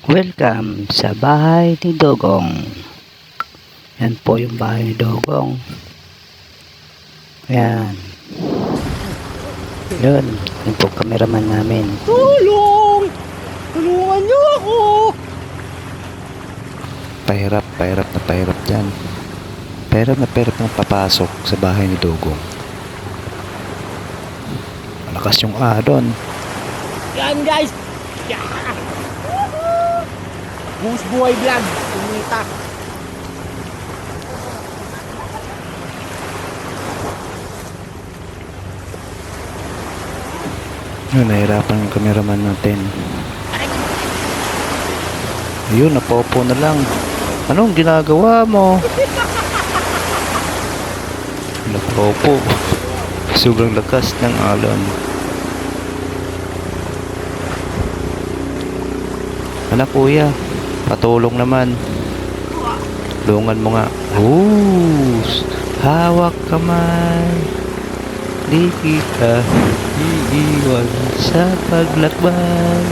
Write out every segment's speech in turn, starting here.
Welcome sa bahay ni Dogong. Yan po yung bahay ni Dogong. Yan. Yun. Yan po cameraman namin. Tulong! Tulungan niyo ako! Pahirap dyan. Pahirap na papasok sa bahay ni Dogong. Malakas yung alon. Yan guys! Yeah! Buhos buhay vlog. Kumita. Yun, nahirapan yung cameraman natin. Ayun, napopo na lang. Anong ginagawa mo? Napopo. Sobrang lakas ng alon. Anak kuya, patulong naman. Tulungan mo nga. Hawak kamay. Di kita iiwan sa paglakbay.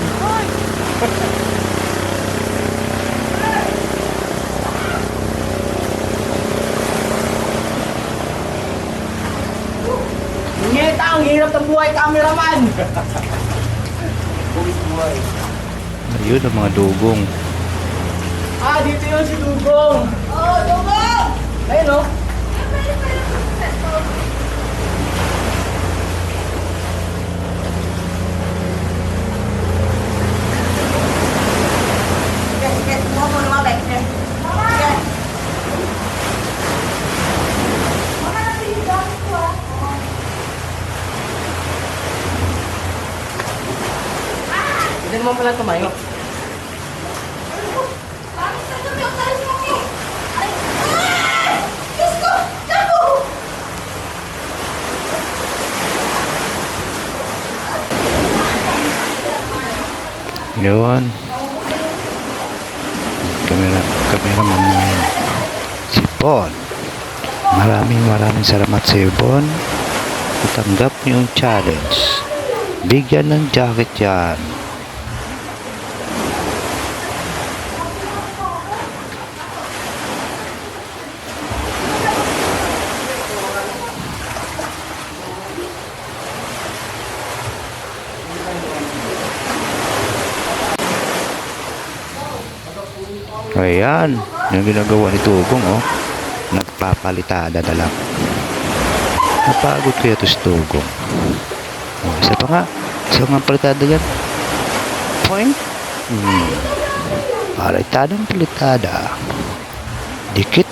Ngeta, ang hirap ng buhay cameraman! Buhos buhay. Ayun ang mga dugong. Ah, dito yun si Dugong! Oh, Dugong! Ayun o. Hindi naman pala tumayo. Yun. Cameraman namin. Si Bon. Maraming salamat sa iyo, Bon. Itanggap niyo yung challenge. Bigyan ng jacket yan. Ayan, yung ginagawa ni Dugong, oh. Nagpapalitada na lang. Napagod kaya ito si Dugong. Oh, isa pa nga. Isa nga palitada yan. Point. Palitadang palitada. Dikit.